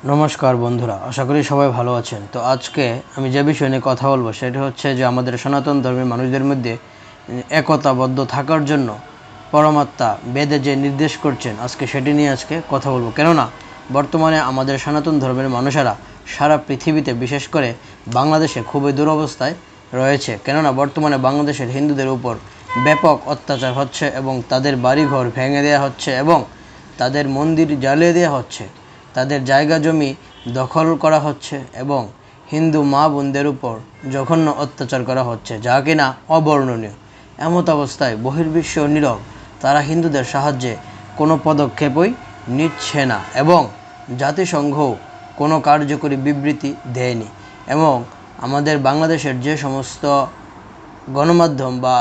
নমস্কার বন্ধুরা, আশা করি সবাই ভালো আছেন। তো আজকে আমি যে বিষয় নিয়ে কথা বলবো সেটা হচ্ছে যে আমাদের সনাতন ধর্মের মানুষদের মধ্যে একতাবদ্ধ থাকার জন্য পরমাত্মা বেদে যে নির্দেশ করছেন, আজকে সেটি নিয়ে কথা বলবো। কেননা বর্তমানে আমাদের সনাতন ধর্মের মানুষেরা সারা পৃথিবীতে, বিশেষ করে বাংলাদেশে খুবই দুরবস্থায় রয়েছে। কেননা বর্তমানে বাংলাদেশের হিন্দুদের উপর ব্যাপক অত্যাচার হচ্ছে এবং তাদের বাড়িঘর ভেঙে দেওয়া হচ্ছে এবং তাদের মন্দির জ্বালিয়ে দেওয়া হচ্ছে, তাদের জায়গা জমি দখল করা হচ্ছে এবং হিন্দু মা বোনদের উপর জঘন্য অত্যাচার করা হচ্ছে, যা কিনা অবর্ণনীয়। এমত অবস্থায় বহির্বিশ্ব নীরব, তারা হিন্দুদের সাহায্যে কোনো পদক্ষেপই নিচ্ছে না এবং জাতিসংঘও কোনো কার্যকরী বিবৃতি দেয়নি। এবং আমাদের বাংলাদেশের যে সমস্ত গণমাধ্যম বা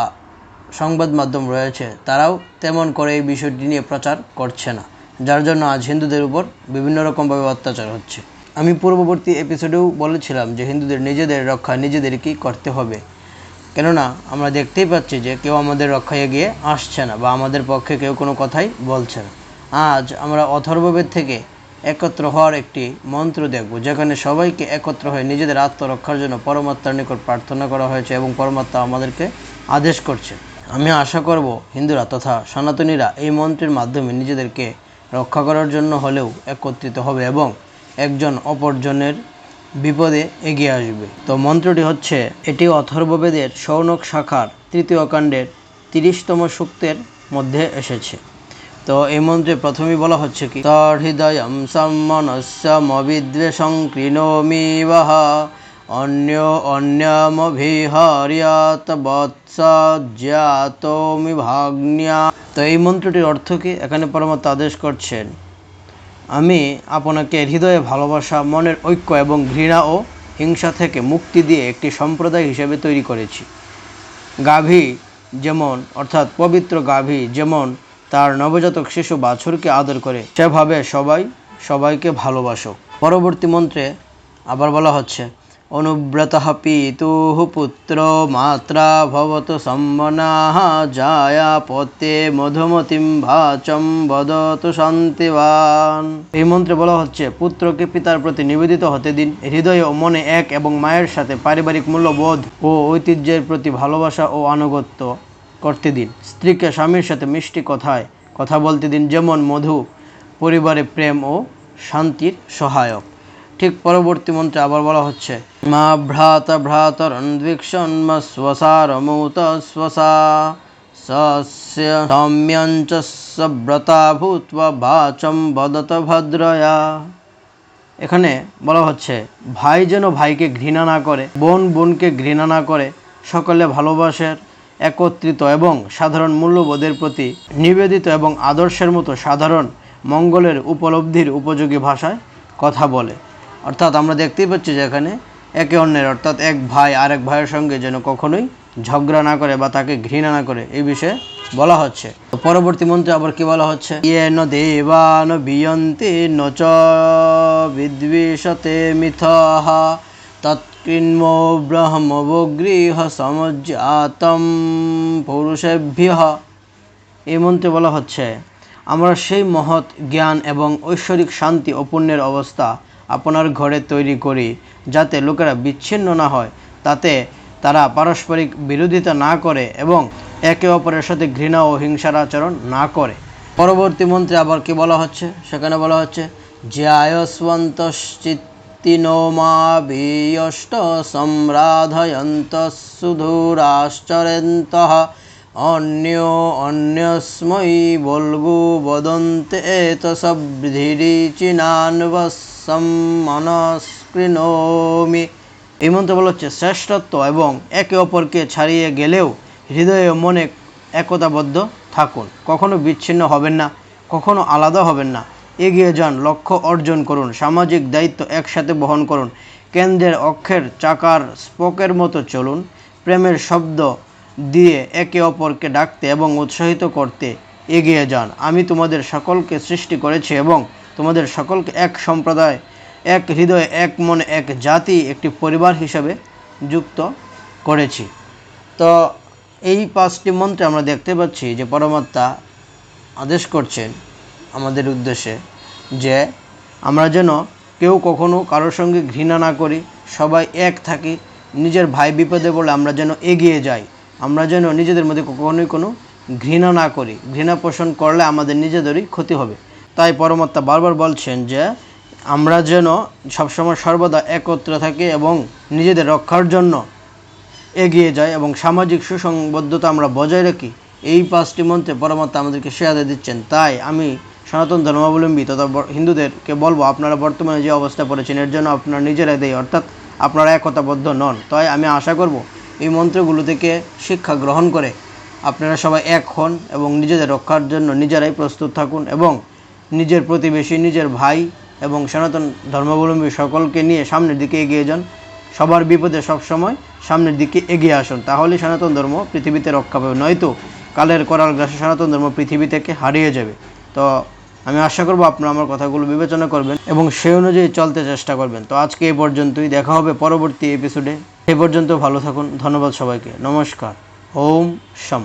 সংবাদ মাধ্যম রয়েছে, তারাও তেমন করে এই বিষয়টি নিয়ে প্রচার করছে না, যার জন্য আজ হিন্দুদের উপর বিভিন্ন রকমভাবে অত্যাচার হচ্ছে। আমি পূর্ববর্তী এপিসোডেও বলেছিলাম যে হিন্দুদের নিজেদের রক্ষা নিজেদেরকেই করতে হবে। কেননা আমরা দেখতেই পাচ্ছি যে কেউ আমাদের রক্ষায় এগিয়ে আসছে না বা আমাদের পক্ষে কেউ কোনো কথাই বলছে না। আজ আমরা অথর্ববেদ থেকে একত্র হওয়ার একটি মন্ত্র দেখব, যেখানে সবাইকে একত্র হয়ে নিজেদের আত্মরক্ষার জন্য পরমাত্মার নিকট প্রার্থনা করা হয়েছে এবং পরমাত্মা আমাদেরকে আদেশ করছে। আমি আশা করব হিন্দুরা তথা সনাতনীরা এই মন্ত্রের মাধ্যমে নিজেদেরকে রক্ষা করার জন্য হলেও একত্রিত হবে এবং একজন অপরজনের বিপদে এগিয়ে আসবে। তো মন্ত্রটি হচ্ছে, এটি অথর্ববেদের শৌনক শাখার ৩য় কাণ্ডের ৩০তম সূক্তের মধ্যে এসেছে। তো এই মন্ত্রে প্রথমেই বলা হচ্ছে কি, তহৃদয়ম সম্মনস্যমবিদ্বেষং কৃণোমি বহ অন্যমভিহর্যাত বৎসজ্জাতোমি ভাগ্ন্যা। তো এই মন্ত্রটির অর্থ কি? এখানে পরমাত্মা আদেশ করছেন, আমি আপনাকে হৃদয়ে ভালোবাসা, মনের ঐক্য এবং ঘৃণা ও হিংসা থেকে মুক্তি দিয়ে একটি সম্প্রদায় হিসেবে তৈরি করেছি। গাভী যেমন, অর্থাৎ পবিত্র গাভী যেমন তার নবজাতক শিশু বাছুরকে আদর করে, সেভাবে সবাইকে ভালোবাসো। পরবর্তী মন্ত্রে আবার বলা হচ্ছে, অনুব্রতঃ পিতুঃ পুত্র মাত্রা ভবতু সম্মনাঃ জায়াপত্যে মধুমতিম ভাচম বদতু শান্তিবান। এই মন্ত্রে বলা হচ্ছে, পুত্রকে পিতার প্রতি নিবেদিত হতে দিন, হৃদয়ে ও মনে এক এবং মায়ের সাথে পারিবারিক মূল্যবোধ ও ঐতিহ্যের প্রতি ভালোবাসা ও আনুগত্য করতে দিন। স্ত্রীকে স্বামীর সাথে মিষ্টি কথায় কথা বলতে দিন, যেমন মধু পরিবারে প্রেম ও শান্তির সহায়ক। ঠিক পরবর্তী মন্ত্রে আবার বলা হচ্ছে, মা ভ্রাত ভ্রাতরন্দ্বিক্ষন্ম স্বসারমূত স্বসা সস্য সৌম্যঞ্চ সব্রতা ভূত্বা ভাচম বদত ভদ্রয়া। এখানে বলা হচ্ছে, ভাই যেন ভাইকে ঘৃণা না করে, বোন বোনকে ঘৃণা না করে, সকলে ভালোবাসার, একত্রিত এবং সাধারণ মূল্যবোধের প্রতি নিবেদিত এবং আদর্শের মতো সাধারণ মঙ্গলের উপলব্ধির উপযোগী ভাষায় কথা বলে। অর্থাৎ আমরা দেখতেই পাচ্ছি যে এখানে একে অন্যের, অর্থাৎ এক ভাই আরেক ভাইয়ের সঙ্গে যেন কখনোই ঝগড়া না করে বা তাকে ঘৃণা না করে, এই বিষয়ে বলা হচ্ছে। তো পরবর্তী মন্ত্রে আবার কি বলা হচ্ছে, ইয়েন দেবান বিয়ন্তি নচ বিদ্বিষতে মিথঃ তৎকৃন্মো ব্রহ্মবগৃহ সমজ্জাতম পুরুষেভ্যঃ। এই মন্ত্রে বলা হচ্ছে, আমরা সেই মহৎ জ্ঞান এবং ঐশ্বরিক শান্তি ও পুণ্যের অবস্থা আপনার ঘরে তৈরি করি, যাতে লোকেরা বিচ্ছিন্ন না হয়, তাতে তারা পারস্পরিক বিরোধিতা না করে এবং একে অপরের সাথে ঘৃণা ও হিংসার আচরণ না করে। পরবর্তী মন্ত্রে আবার কি বলা হচ্ছে, সেখানে বলা হচ্ছে, জ্যায়স্বন্তশ্চিত্তিনোমাভিয়ষ্ট সম্রাধয়ন্ত সুধুরাশ্চরেন্তঃ অন্যস্मै বলগু বদন্তে এতসবৃধিরিচিনানবসম মনস্কৃণোমি। এই মন্ত্রে বলা হচ্ছে, শ্রেষ্ঠত্ব এবং একে অপরকে ছাড়িয়ে গেলেও হৃদয়ে মনে একতাবদ্ধ থাকুন, কখনো বিচ্ছিন্ন হবেন না, কখনো আলাদা হবেন না, এগিয়ে যান, লক্ষ্য অর্জন করুন, সামাজিক দায়িত্ব একসাথে বহন করুন, কেন্দ্রের অক্ষের চাকার স্পোকের মতো চলুন, প্রেমের শব্দ দিয়ে একে অপরকে ডাকতে এবং উৎসাহিত করতে এগিয়ে যান। আমি তোমাদের সকলকে সৃষ্টি করেছি এবং তোমাদের সকলকে এক সম্প্রদায়, এক হৃদয়, এক মনে, এক জাতি, একটি পরিবার হিসাবে যুক্ত করেছি। তো এই 5টি মন্ত্রে আমরা দেখতে পাচ্ছি যে পরমাত্মা আদেশ করছেন আমাদের উদ্দেশ্যে যে আমরা যেন কেউ কখনো কারোর সঙ্গে ঘৃণা না করি, সবাই এক থাকি। নিজের ভাই বিপদে পড়লে আমরা যেন এগিয়ে যাই, আমরা যেন নিজেদের মধ্যে কখনোই কোনো ঘৃণা না করি। ঘৃণা পোষণ করলে আমাদের নিজেদেরই ক্ষতি হবে। তাই পরমাত্মা বারবার বলছেন যে আমরা যেন সবসময় সর্বদা একত্রে থাকি এবং নিজেদের রক্ষার জন্য এগিয়ে যাই এবং সামাজিক সুসংবদ্ধতা আমরা বজায় রাখি। এই 5টি মন্ত্রে পরমাত্মা আমাদেরকে শিক্ষা দিচ্ছেন। তাই আমি সনাতন ধর্মাবলম্বী তথা হিন্দুদেরকে বলবো, আপনারা বর্তমানে যে অবস্থা পড়েছেন এর জন্য আপনারা নিজেরাই দায়ী, অর্থাৎ আপনারা একতাবদ্ধ নন। তাই আমি আশা করব এই মন্ত্রগুলো থেকে শিক্ষা গ্রহণ করে আপনারা সবাই এক হন এবং নিজেদের রক্ষার জন্য নিজেরাই প্রস্তুত থাকুন এবং নিজের প্রতিবেশী, নিজের ভাই এবং সনাতন ধর্মাবলম্বী সকলকে নিয়ে সামনের দিকে এগিয়ে যান। সবার বিপদে সবসময় সামনের দিকে এগিয়ে আসুন, তাহলেই সনাতন ধর্ম পৃথিবীতে রক্ষা পাবে, নয়তো কালের করাল গ্রাসে সনাতন ধর্ম পৃথিবী থেকে হারিয়ে যাবে। তো আমি আশা করব আপনারা আমার কথাগুলো বিবেচনা করবেন এবং সেই অনুযায়ী চলতে চেষ্টা করবেন। তো আজকে এই পর্যন্তই, দেখা হবে পরবর্তী এপিসোডে। এই পর্যন্ত ভালো থাকুন। ধন্যবাদ সবাইকে। নমস্কার। ওম শম।